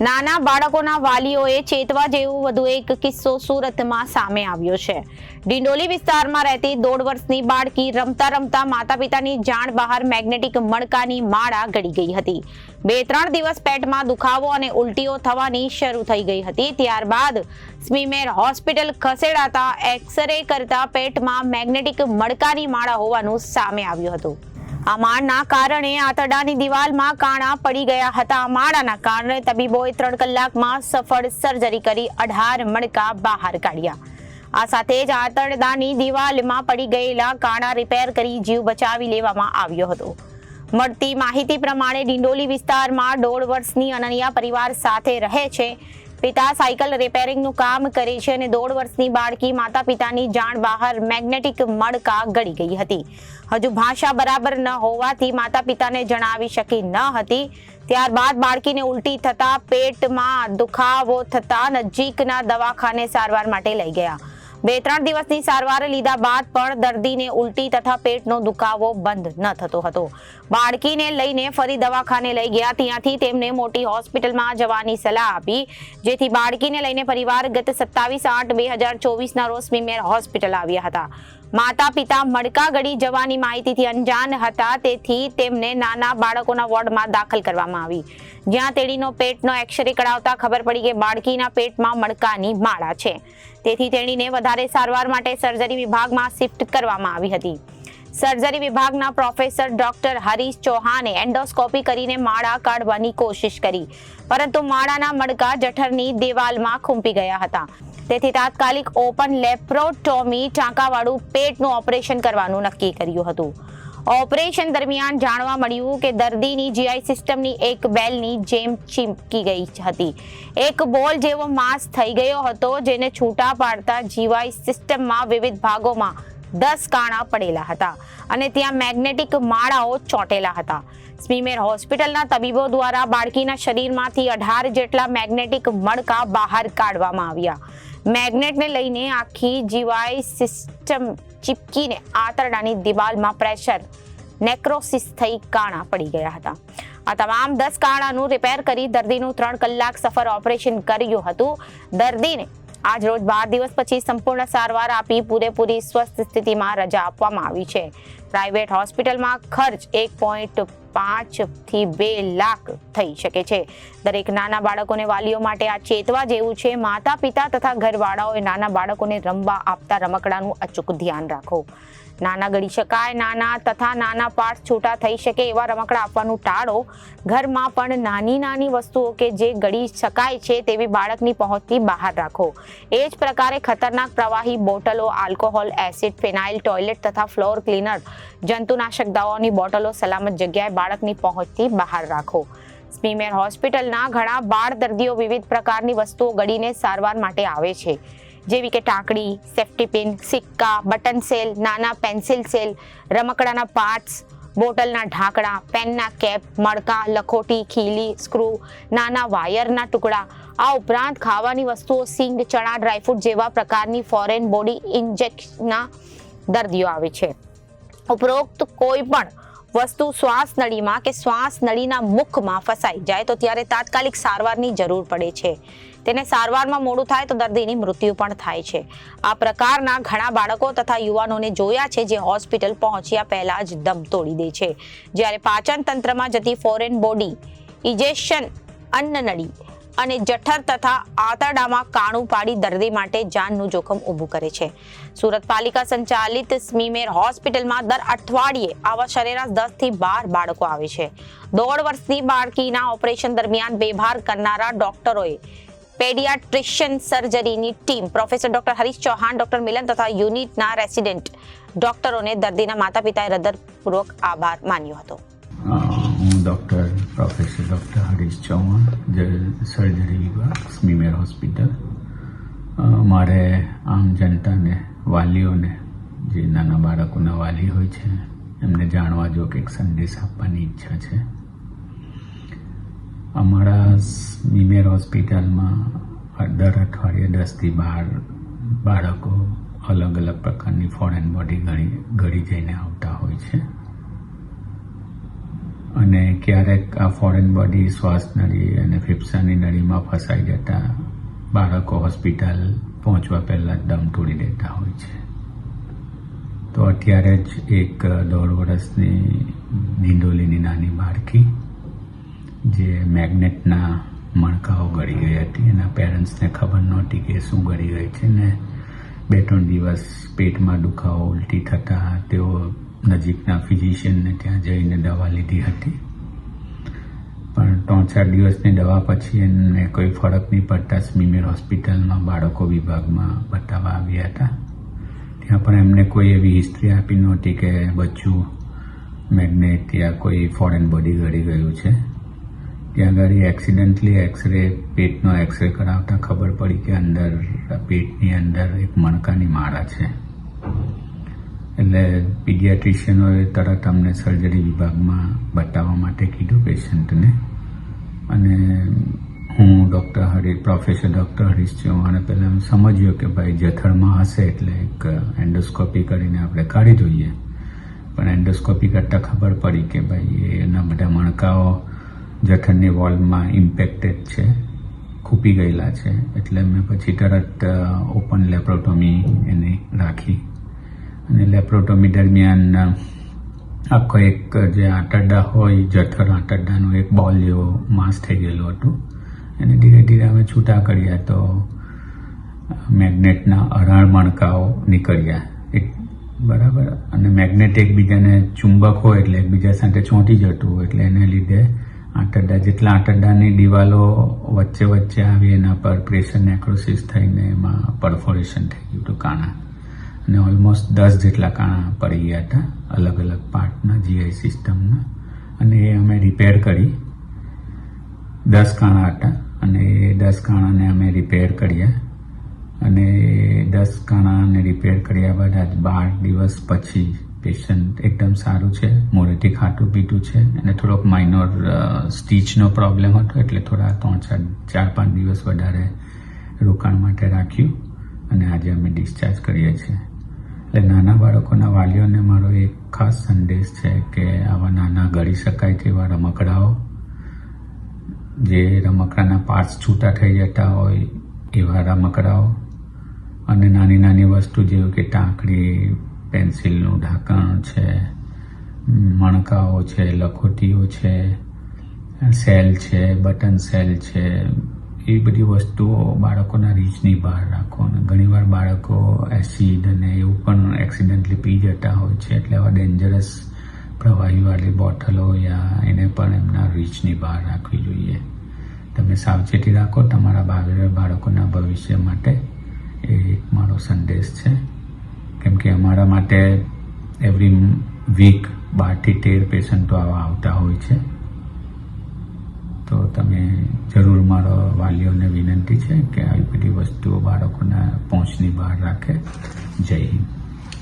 નાના બાળકોના વાલીઓએ ચેતવા જેવો વધુ એક કિસ્સો સુરતમાં સામે આવ્યો છે। ડિંડોલી વિસ્તારમાં રહેતી 1.5 વર્ષની બાળકી રમતા રમતા માતા પિતાની જાણ બહાર મેગ્નેટિક મણકાની માળા ગળી ગઈ હતી। 2-3 દિવસ પેટમાં દુખાવો અને ઉલટીઓ થવાની શરૂ થઈ ગઈ હતી। ત્યારબાદ સ્મીમેર હોસ્પિટલ ખસેડાતા એક્સરે કરતા પેટમાં મેગ્નેટિક મણકાની માળા હોવાનું સામે આવ્યું હતું। આ માળના કારણે આંતરડાની દિવાલમાં કાણા પડી ગયા હતા। માળાના કારણે તબીબોએ 3 કલાકમાં સફળ સર્જરી કરી 18 મણકા બહાર કાઢ્યા। આ સાથે જ આંતરડાની દિવાલમાં પડી ગયેલા કાણા રિપેર કરી જીવ બચાવી લેવામાં આવ્યો હતો। મળતી માહિતી પ્રમાણે ડિંડોલી વિસ્તારમાં 1.5 વર્ષની અનન્યા પરિવાર સાથે રહે છે। પિતા સાયકલ રિપેરિંગનું કામ કરે છે અને 1.5 વર્ષની બાળકી માતા પિતાની જાણ બહાર મેગ્નેટિક મણકા ગળી ગઈ હતી। હજુ ભાષા બરાબર ન હોવાથી માતા પિતાને જણાવી શકી ન હતી। ત્યારબાદ બાળકીને ઉલટી થતા પેટમાં દુખાવો થતા નજીકના દવાખાને સારવાર માટે લઈ ગયા। 2-3 દિવસની સારવાર લીધા બાદ પણ દર્દીને ઉલટી તથા પેટનો દુખાવો બંધ ન થતો હતો। બાળકીને લઈને ફરી દવાખાને લઈ ગયા। ત્યાંથી તેમને મોટી હોસ્પિટલમાં જવાની સલાહ આપી, જેથી બાળકીને લઈને પરિવાર ગત 27/8/2024 રોજ સ્મીમેર હોસ્પિટલ આવ્યા હતા। માતા પિતા મણકા ગળી જવાની માહિતીથી અંજાન હતા, તેથી તેમને નાના બાળકોના વોર્ડમાં દાખલ કરવામાં આવી, જ્યાં તેણીનો પેટનો એક્સરે કઢાવતા ખબર પડી કે બાળકીના પેટમાં મણકાની માળા છે। તેથી તેણીને વધારે સારવાર માટે સર્જરી વિભાગમાં શિફ્ટ કરવામાં આવી હતી। સર્જરી વિભાગના પ્રોફેસર ડોક્ટર હરીશ ચૌહાણે એન્ડોસ્કોપી કરીને માળા કાઢવાની કોશિશ કરી, પરંતુ માળાના મણકા જઠરની દિવાલમાં ખૂંપી ગયા હતા। તેથી તાત્કાલિક ઓપન લેપ્રોટોમી ટાંકાવાળું પેટનું ઓપરેશન કરવાનું નક્કી કર્યું હતું। ઓપરેશન દરમિયાન જાણવા મળ્યું કે દર્દીની જીઆઈ સિસ્ટમની એક બેલની જેમ ચીપકી ગઈ હતી। એક બોલ જેવો માસ થઈ ગયો હતો, જેને છૂટા પાડતા જીવાઈ સિસ્ટમમાં વિવિધ ભાગોમાં 10 કાણા પડેલા હતા અને ત્યાં મેગ્નેટિક માળાઓ ચોંટેલા હતા। સ્મીમેર હોસ્પિટલના તબીબો દ્વારા બાળકીના શરીરમાંથી 18 જેટલા મેગ્નેટિક મણકા બહાર કાઢવામાં આવ્યા। મેગ્નેટને લઈને આખી જીવાઈ સિસ્ટમ ચીપકીને આંતરડાની દિવાલમાં પ્રેશર નેક્રોસિસ થઈ કાણા પડી ગયા હતા। આ તમામ 10 કાણાનું રિપેર કરી દર્દીનું 3 કલાક સફળ ઓપરેશન કર્યું હતું। દર્દીને આજ રોજ 12 દિવસ પછી સંપૂર્ણ સારવાર આપી પૂરેપૂરી સ્વસ્થ સ્થિતિમાં રજા આપવામાં આવી છે। પ્રાઇવેટ હોસ્પિટલમાં ખર્ચ 1.5 થી 2 લાખ થઈ શકે છે। દરેક નાના બાળકોને વાલીઓ માટે આ ચેતવા જેવું છે। માતા પિતા તથા ઘરવાળાઓએ નાના બાળકોને રમવા આપતા રમકડાનું અચૂક ધ્યાન રાખો। નાના ગળી શકાય, નાના તથા નાના પાર્ટ છૂટા થઈ શકે એવા રમકડા આપવાનું ટાળો। ઘરમાં પણ નાની નાની વસ્તુઓ કે જે ગળી શકાય છે તેવી બાળકની પહોંચથી બહાર રાખો। એ જ પ્રકારે ખતરનાક પ્રવાહી બોટલો, આલ્કોહોલ, એસિડ, ફિનાઇલ, ટોયલેટ તથા ફ્લોર ક્લીનર, જંતુનાશક દવાઓની બોટલો સલામત જગ્યાએ બાળકની પહોંચથી બહાર રાખો। સ્મીમેર હોસ્પિટલના ઘણા બાળ દર્દીઓ વિવિધ પ્રકારની વસ્તુઓ ગળીને સારવાર માટે આવે છે, જેવી કે ટાંકડી, સેફ્ટી પિન, સિક્કા, બટન સેલ, નાના પેન્સિલ સેલ, રમકડાના પાર્ટ્સ, બોટલના ઢાંકણા, પેનના કેપ, મણકા, લખોટી, ખીલી, સ્ક્રૂ, નાના વાયરના ટુકડા, આ ઉપરાંત ખાવાની વસ્તુઓ, સિંગ, ચણા, ડ્રાયફ્રૂટ જેવા પ્રકારની ફોરેન બોડી ઇન્જેક્શનના દર્દીઓ આવે છે। ઉપરોક્ત કોઈ પણ વસ્તુ શ્વાસ નળીમાં કે શ્વાસ નળીના મુખમાં ફસાઈ જાય તો ત્યારે તાત્કાલિક સારવારની જરૂર પડે છે। તેને સારવારમાં મોડું થાય તો દર્દીની મૃત્યુ પણ થાય છે। આ પ્રકારના ઘણા બાળકો તથા યુવાનોને જોયા છે જે હોસ્પિટલ પહોંચ્યા પહેલા જ દમ તોડી દે છે, જ્યારે પાચન તંત્રમાં જતી ફોરેન બોડી ઇન્જેક્શન અન્નનળી અને જઠર તથા આંતરડામાં કાણું પાડી દર્દી માટે જાનનું જોખમ ઊભું કરે છે। સુરત પાલિકા સંચાલિત સ્મીમેર હોસ્પિટલમાં દર અઠવાડિયે આવા સરેરાશ 10 થી 12 બાળકો આવે છે। 1.5 વર્ષની બાળકીના ઓપરેશન દરમિયાન બેભાર કરનારા ડોક્ટરોએ પેડિયાટ્રિશિયન સર્જરીની team professor doctor Harish Chauhan, doctor Milan તથા યુનિટના રેસિડેન્ટ ડોક્ટરોને દર્દીના માતા પિતાએ હૃદયપૂર્વક આભાર માન્યો હતો। હું doctor professor doctor Harish Chauhan, surgery વિભાગ, સ્મીમેર હોસ્પિટલ। મારે આમ જનતાને, વાલીઓને, જે નાના બાળકોના વાલી હોય છે એમને જાણવા જો કે એક સંદેશ આપવાની ઈચ્છા છે। અમારા સ્મીમેર હોસ્પિટલમાં દર અઠવાડિયે 10 થી 12 બાળકો અલગ અલગ પ્રકારની ફોરેન બોડી ગળી જઈને આવતા હોય છે। અને ક્યારેક આ ફોરેન બોડી શ્વાસ નળી અને ફેફસાની નળીમાં ફસાઈ જતા બાળકો હોસ્પિટલ પહોંચવા પહેલાં જ દમ તોડી દેતા હોય છે. તો અત્યારે જ એક 1.5 વર્ષની ડિંડોલીની નાની બાળકી જે મેગ્નેટના મણકાઓ ગળી ગઈ હતી, એના પેરેન્ટ્સને ખબર નહોતી કે શું ગળી ગઈ છે ને 2-3 દિવસ પેટમાં દુખાવો ઉલટી થતા તેઓ નજીકના ફિઝિશિયનને ત્યાં જઈને દવા લીધી હતી, પણ 3-4 દિવસની દવા પછી એને કોઈ ફરક નહીં પડતા સ્મીમેર હોસ્પિટલમાં બાળકો વિભાગમાં બતાવવા આવ્યા હતા. ત્યાં પણ એમને કોઈ એવી હિસ્ટ્રી આપી નહોતી કે બચ્ચું મેગ્નેટ યા કોઈ ફોરેન બોડી ગળી ગયું છે. ત્યાં આગળ એક્સિડન્ટલી એક્સરે, પેટનો એક્સરે કરાવતા ખબર પડી કે અંદર પેટની અંદર એક મણકાની માળા છે. એટલે પીડિયાટ્રિશિયનોએ તરત અમને સર્જરી વિભાગમાં બતાવવા માટે કીધું પેશન્ટને, અને હું પ્રોફેસર ડૉક્ટર હરીશ ચૌહાણે પહેલાં સમજ્યો કે ભાઈ જઠરમાં હશે એટલે એક એન્ડોસ્કોપી કરીને આપણે કાઢી જોઈએ, પણ એન્ડોસ્કોપી કરતાં ખબર પડી કે ભાઈ એના બધા મણકાઓ જઠરની વોલમાં ઇમ્પેક્ટેડ છે, ખૂપી ગયેલા છે. એટલે મેં પછી તરત ઓપન લેપ્રોટોમી એની રાખી, અને લેપ્રોટોમી દરમિયાન આખો એક જે આંતરડા હોય જઠર આંતરડાનું એક બોલ જેવો માસ થઈ ગયેલું હતું, એને ધીરે ધીરે અમે છૂટા કર્યા તો મેગ્નેટના 18 મણકાઓ નીકળ્યા બરાબર. અને મેગ્નેટ એકબીજાને ચુંબક હોય એટલે એકબીજા સાથે ચોંટી જતું હોય, એટલે એને લીધે જેટલા આંતરડાની દિવાલો વચ્ચે વચ્ચે આવી એના પર પ્રેશર નેક્રોસિસ થઈને એમાં પરફોરેશન થઈ ગયું હતું કાણા, અને ઓલમોસ્ટ 10 જેટલા કાણા પડી ગયા હતા અલગ અલગ પાર્ટના જીઆઈ સિસ્ટમના, અને એ અમે રિપેર કરી. 10 કાણા હતા અને એ 10 કાણાને અમે રિપેર કર્યા, અને 10 કાણાને રિપેર કર્યા બાદ આજ 12 દિવસ પછી પેશન્ટ એકદમ સારું છે, મોડેથી ખાટું પીતું છે, અને થોડોક માઇનોર સ્ટીચનો પ્રોબ્લેમ હતો એટલે થોડા 4-5 દિવસ વધારે રોકાણ માટે રાખ્યું, અને આજે અમે ડિસ્ચાર્જ કરીએ છીએ. એટલે નાના બાળકોના વાલીઓને મારો એક ખાસ સંદેશ છે કે આવા નાના ગળી શકાય તેવા રમકડાઓ, જે રમકડાના પાર્ટ્સ છૂટા થઈ જતા હોય એવા રમકડાઓ, અને નાની નાની વસ્તુ જેવું કે ટાંકડી, પેન્સિલનું ઢાંકણ છે, મણકાઓ છે, લખોટીઓ છે, સેલ છે, બટન સેલ છે, એ બધી વસ્તુઓ બાળકોના રીચની બહાર રાખો. અને ઘણીવાર બાળકો એસિડ અને એવું પણ એક્સિડન્ટલી પી જતા હોય છે, એટલે આવા ડેન્જરસ પ્રવાહીવાળી બોટલો યા એને પણ એમના રીચની બહાર રાખવી જોઈએ. તમે સાવચેતી રાખો તમારા બાળકોના ભવિષ્ય માટે, એ એક મારો સંદેશ છે. કેમ કે અમારા માટે એવરી વીક 12 થી 13 પેશન્ટો આવા આવતા હોય છે. તો તમે જરૂર, મારો વાલીઓને વિનંતી છે કે આવી બધી વસ્તુઓ બાળકોના પહોંચની બહાર રાખે. જય હિન્દ.